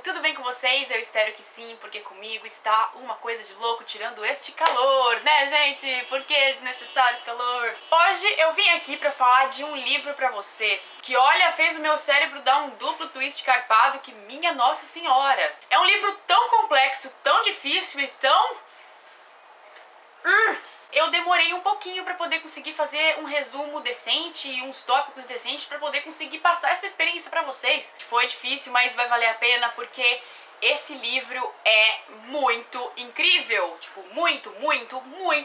Tudo bem com vocês? Eu espero que sim, porque comigo está uma coisa de louco tirando este calor, né, gente? Por que desnecessário esse calor? Hoje eu vim aqui pra falar de um livro pra vocês que, olha, fez o meu cérebro dar um duplo twist carpado que minha Nossa Senhora. É um livro tão complexo, tão difícil e tão... Eu demorei um pouquinho pra poder conseguir fazer um resumo decente e uns tópicos decentes pra poder conseguir passar essa experiência pra vocês. Foi difícil, mas vai valer a pena porque esse livro é muito incrível. Tipo, muito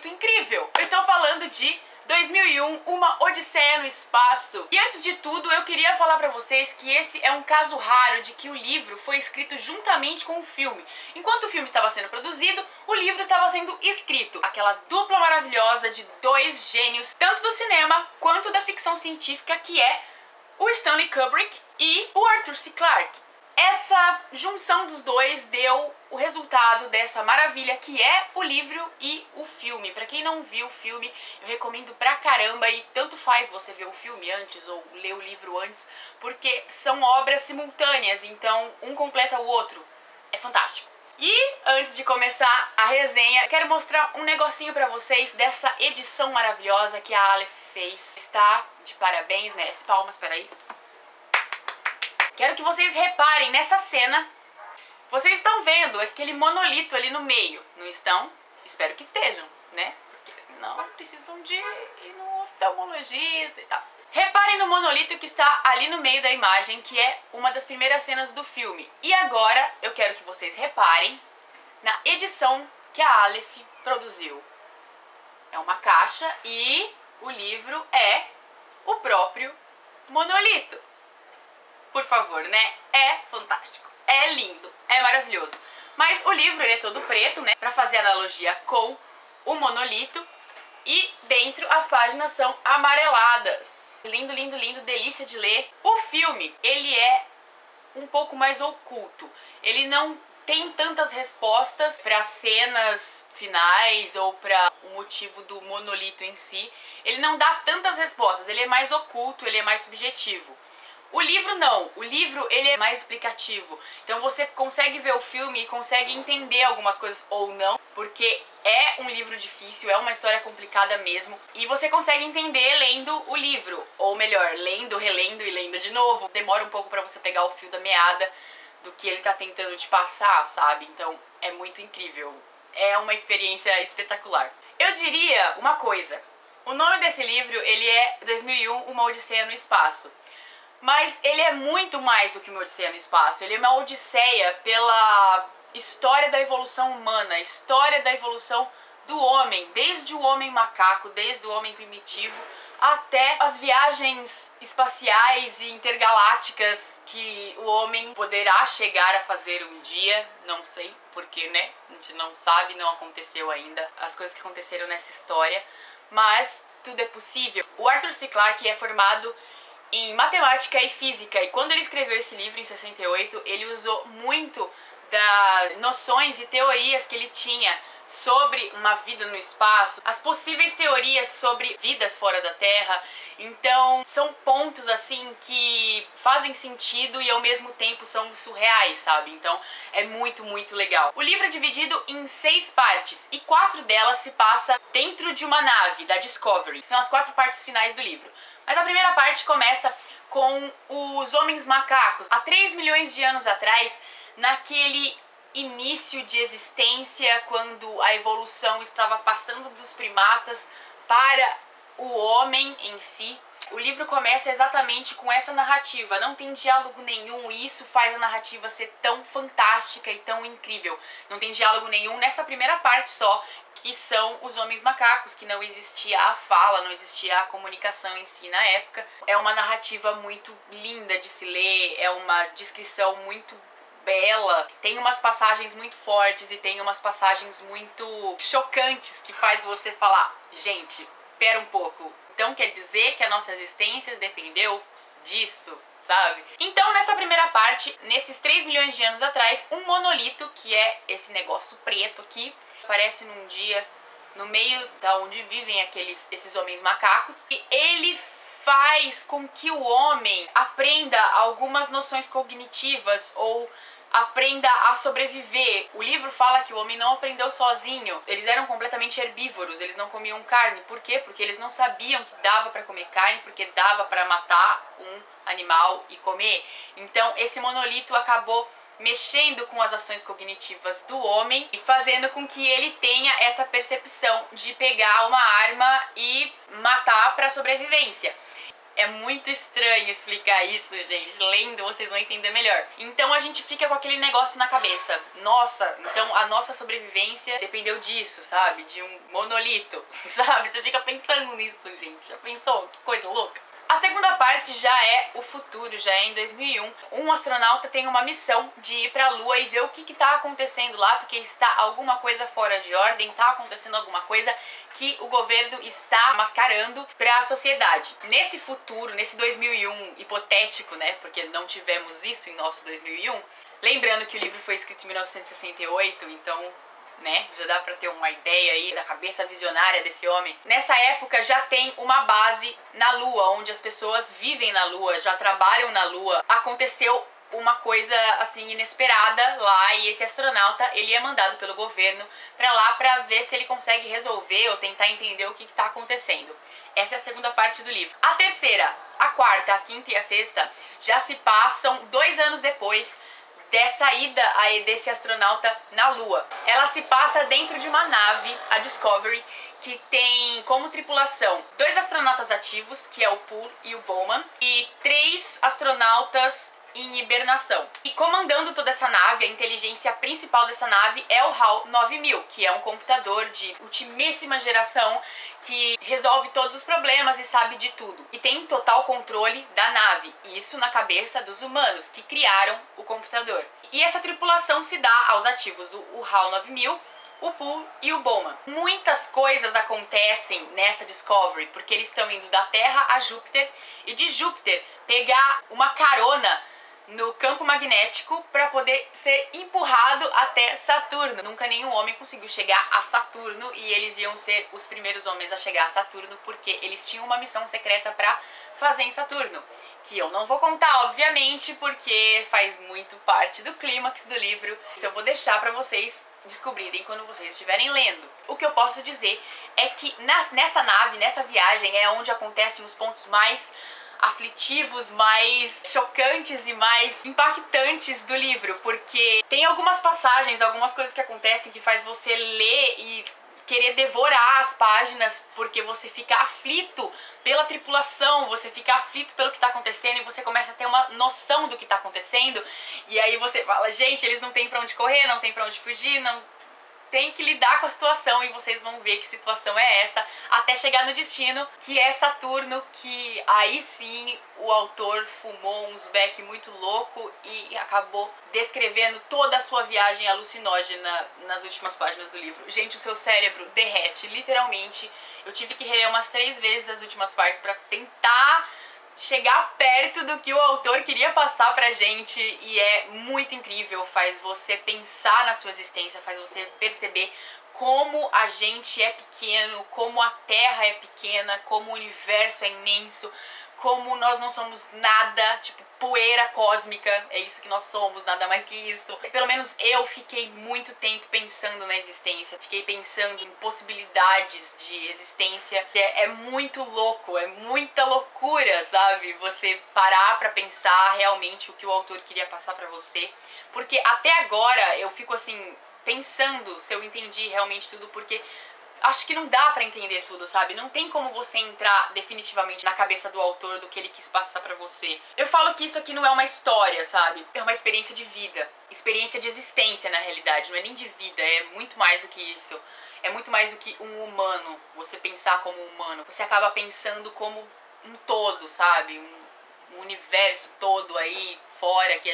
incrível. Eu estou falando de 2001, Uma Odisseia no Espaço. E antes de tudo, eu queria falar pra vocês que esse é um caso raro de que o livro foi escrito juntamente com o filme. Enquanto o filme estava sendo produzido, o livro estava sendo escrito. Aquela dupla maravilhosa de dois gênios, tanto do cinema quanto da ficção científica, que é o Stanley Kubrick e o Arthur C. Clarke. Essa junção dos dois deu o resultado dessa maravilha que é o livro e o filme. Pra quem não viu o filme, eu recomendo pra caramba, e tanto faz você ver o filme antes ou ler o livro antes, porque são obras simultâneas, então um completa o outro. É fantástico. E antes de começar a resenha, quero mostrar um negocinho pra vocês dessa edição maravilhosa que a Aleph fez. Está de parabéns, merece palmas, peraí. Quero que vocês reparem nessa cena. Vocês estão vendo aquele monolito ali no meio, não estão? Espero que estejam, né? Porque senão precisam de ir no oftalmologista e tal. Reparem no monolito que está ali no meio da imagem, que é uma das primeiras cenas do filme. E agora eu quero que vocês reparem na edição que a Aleph produziu. É uma caixa e o livro é o próprio monolito. Por favor, né? É fantástico, é lindo, é maravilhoso. Mas o livro ele é todo preto, né? Pra fazer analogia com o monolito. E dentro as páginas são amareladas. Lindo, lindo, lindo, delícia de ler. O filme, ele é um pouco mais oculto. Ele não tem tantas respostas para cenas finais ou para o motivo do monolito em si. Ele não dá tantas respostas, ele é mais oculto, ele é mais subjetivo. O livro não, o livro ele é mais explicativo, então você consegue ver o filme e consegue entender algumas coisas ou não, porque é um livro difícil, é uma história complicada mesmo, e você consegue entender lendo o livro, ou melhor, lendo, relendo e lendo de novo. Demora um pouco pra você pegar o fio da meada do que ele tá tentando te passar, sabe? Então é muito incrível, é uma experiência espetacular. Eu diria uma coisa, o nome desse livro ele é 2001, Uma Odisseia no Espaço. Mas ele é muito mais do que uma odisseia no espaço, ele é uma odisseia pela história da evolução humana, a história da evolução do homem, desde o homem macaco, desde o homem primitivo, até as viagens espaciais e intergalácticas que o homem poderá chegar a fazer um dia, não sei porque, né? A gente não sabe, não aconteceu ainda as coisas que aconteceram nessa história, mas tudo é possível. O Arthur C. Clarke é formado em matemática e física, e quando ele escreveu esse livro em 68, ele usou muito das noções e teorias que ele tinha sobre uma vida no espaço, as possíveis teorias sobre vidas fora da Terra. Então são pontos assim que fazem sentido e ao mesmo tempo são surreais, sabe? Então é muito legal. O livro é dividido em 6 partes e 4 delas se passa dentro de uma nave da Discovery. São as 4 partes finais do livro. Mas a primeira parte começa com os homens macacos. Há 3 milhões de anos atrás, naquele início de existência, quando a evolução estava passando dos primatas para o homem em si. O livro começa exatamente com essa narrativa, não tem diálogo nenhum e isso faz a narrativa ser tão fantástica e tão incrível. Não tem diálogo nenhum nessa primeira parte só, que são os homens macacos, que não existia a fala, não existia a comunicação em si na época. É uma narrativa muito linda de se ler, é uma descrição muito bela, tem umas passagens muito fortes e tem umas passagens muito chocantes que faz você falar, gente, pera um pouco. Então quer dizer que a nossa existência dependeu disso, sabe? Então nessa primeira parte, nesses 3 milhões de anos atrás, um monolito, que é esse negócio preto aqui, aparece num dia no meio da onde vivem esses homens macacos, e ele faz com que o homem aprenda algumas noções cognitivas ou aprenda a sobreviver. O livro fala que o homem não aprendeu sozinho. Eles eram completamente herbívoros, eles não comiam carne. Por quê? Porque eles não sabiam que dava para comer carne, porque dava para matar um animal e comer. Então esse monolito acabou mexendo com as ações cognitivas do homem e fazendo com que ele tenha essa percepção de pegar uma arma e matar para sobrevivência. É muito estranho explicar isso, gente. Lendo, vocês vão entender melhor. Então a gente fica com aquele negócio na cabeça. Nossa, então a nossa sobrevivência dependeu disso, sabe? De um monolito, sabe? Você fica pensando nisso, gente. Já pensou? Que coisa louca. A segunda parte já é o futuro, já é em 2001. Um astronauta tem uma missão de ir para a Lua e ver o que está acontecendo lá, porque está alguma coisa fora de ordem, está acontecendo alguma coisa que o governo está mascarando para a sociedade. Nesse futuro, nesse 2001 hipotético, né, porque não tivemos isso em nosso 2001, lembrando que o livro foi escrito em 1968, então né? Já dá pra ter uma ideia aí da cabeça visionária desse homem. Nessa época já tem uma base na Lua, onde as pessoas vivem na Lua, já trabalham na Lua. Aconteceu uma coisa assim inesperada lá e esse astronauta, ele é mandado pelo governo pra lá pra ver se ele consegue resolver ou tentar entender o que tá acontecendo. Essa é a segunda parte do livro. A terceira, a quarta, a quinta e a sexta já se passam 2 anos depois dessa ida aí desse astronauta na Lua. Ela se passa dentro de uma nave, a Discovery, que tem como tripulação 2 astronautas ativos, que é o Poole e o Bowman, e 3 astronautas em hibernação. E comandando toda essa nave, a inteligência principal dessa nave é o HAL 9000, que é um computador de ultimíssima geração que resolve todos os problemas e sabe de tudo. E tem total controle da nave, isso na cabeça dos humanos que criaram o computador. E essa tripulação se dá aos ativos, o HAL 9000, o Poole e o Bowman. Muitas coisas acontecem nessa Discovery, porque eles estão indo da Terra a Júpiter e de Júpiter pegar uma carona no campo magnético para poder ser empurrado até Saturno. Nunca nenhum homem conseguiu chegar a Saturno e eles iam ser os primeiros homens a chegar a Saturno porque eles tinham uma missão secreta para fazer em Saturno, que eu não vou contar, obviamente, porque faz muito parte do clímax do livro. Isso eu vou deixar para vocês descobrirem quando vocês estiverem lendo. O que eu posso dizer é que nessa nave, nessa viagem, é onde acontecem os pontos mais aflitivos, mais chocantes e mais impactantes do livro, porque tem algumas passagens, algumas coisas que acontecem que faz você ler e querer devorar as páginas, porque você fica aflito pela tripulação, você fica aflito pelo que tá acontecendo e você começa a ter uma noção do que tá acontecendo, e aí você fala, gente, eles não tem pra onde correr, não tem pra onde fugir, não tem que lidar com a situação e vocês vão ver que situação é essa até chegar no destino, que é Saturno, que aí sim o autor fumou uns beck muito louco e acabou descrevendo toda a sua viagem alucinógena nas últimas páginas do livro. Gente, o seu cérebro derrete, literalmente. Eu tive que reler umas 3 vezes as últimas partes pra tentar chegar perto do que o autor queria passar pra gente, e é muito incrível, faz você pensar na sua existência, faz você perceber como a gente é pequeno, como a Terra é pequena, como o universo é imenso, como nós não somos nada, tipo poeira cósmica, é isso que nós somos, nada mais que isso. Pelo menos eu fiquei muito tempo pensando na existência, fiquei pensando em possibilidades de existência. É muito louco, é muita loucura, sabe? Você parar pra pensar realmente o que o autor queria passar pra você. Porque até agora eu fico assim, pensando se eu entendi realmente tudo, porque acho que não dá pra entender tudo, sabe? Não tem como você entrar definitivamente na cabeça do autor do que ele quis passar pra você. Eu falo que isso aqui não é uma história, sabe? É uma experiência de vida. Experiência de existência, na realidade. Não é nem de vida, é muito mais do que isso. É muito mais do que um humano. Você pensar como um humano. Você acaba pensando como um todo, sabe? Um universo todo aí fora que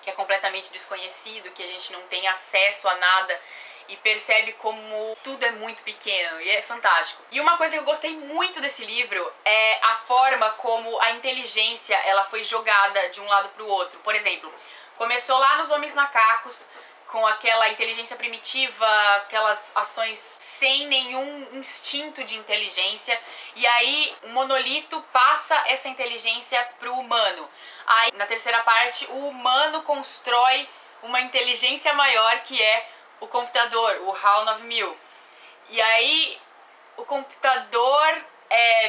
é completamente desconhecido, que a gente não tem acesso a nada, e percebe como tudo é muito pequeno, e é fantástico. E uma coisa que eu gostei muito desse livro é a forma como a inteligência ela foi jogada de um lado para o outro. Por exemplo, começou lá nos Homens Macacos, com aquela inteligência primitiva, aquelas ações sem nenhum instinto de inteligência, e aí o monolito passa essa inteligência pro humano. Aí na terceira parte o humano constrói uma inteligência maior que é o computador, o HAL 9000. E aí o computador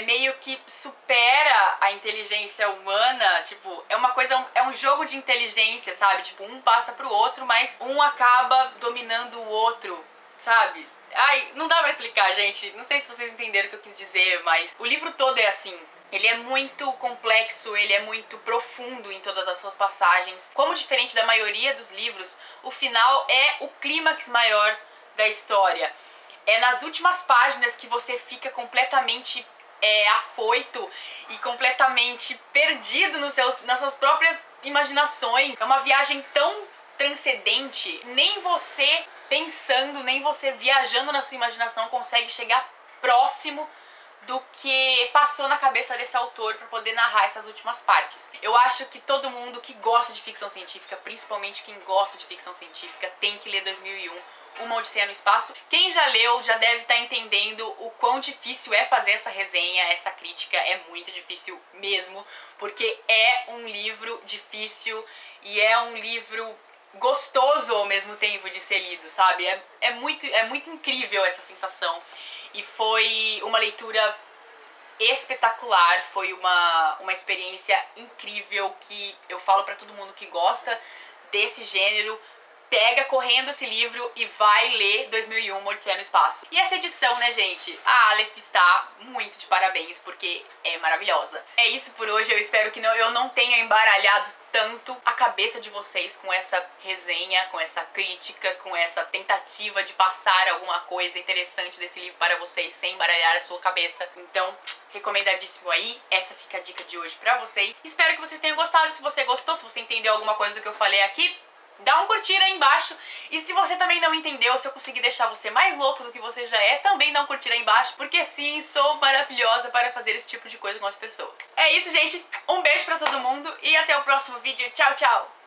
meio que supera a inteligência humana, tipo, é uma coisa, é um jogo de inteligência, sabe? Tipo, um passa pro outro, mas um acaba dominando o outro, sabe? Ai, não dá pra explicar, gente. Não sei se vocês entenderam o que eu quis dizer, mas o livro todo é assim. Ele é muito complexo, ele é muito profundo em todas as suas passagens. Como diferente da maioria dos livros, o final é o clímax maior da história. É nas últimas páginas que você fica completamente afoito e completamente perdido nas suas próprias imaginações. É uma viagem tão transcendente, nem você pensando, nem você viajando na sua imaginação consegue chegar próximo do que passou na cabeça desse autor para poder narrar essas últimas partes. Eu acho que todo mundo que gosta de ficção científica, principalmente quem gosta de ficção científica, tem que ler 2001, Uma Odisseia no Espaço. Quem já leu já deve estar entendendo o quão difícil é fazer essa resenha, essa crítica, é muito difícil mesmo, porque é um livro difícil e é um livro gostoso ao mesmo tempo de ser lido, sabe? É muito incrível essa sensação. E foi uma leitura espetacular, foi uma experiência incrível que eu falo pra todo mundo que gosta desse gênero. Pega correndo esse livro e vai ler 2001, Uma Odisseia no Espaço. E essa edição, né, gente? A Aleph está muito de parabéns, porque é maravilhosa. É isso por hoje, eu espero que eu não tenha embaralhado tanto a cabeça de vocês com essa resenha, com essa crítica, com essa tentativa de passar alguma coisa interessante desse livro para vocês sem embaralhar a sua cabeça. Então, recomendadíssimo aí, essa fica a dica de hoje pra vocês. Espero que vocês tenham gostado. Se você gostou, se você entendeu alguma coisa do que eu falei aqui, dá um curtir aí embaixo. E se você também não entendeu, se eu conseguir deixar você mais louco do que você já é, também dá um curtir aí embaixo, porque sim, sou maravilhosa para fazer esse tipo de coisa com as pessoas. É isso, gente. Um beijo pra todo mundo e até o próximo vídeo. Tchau, tchau!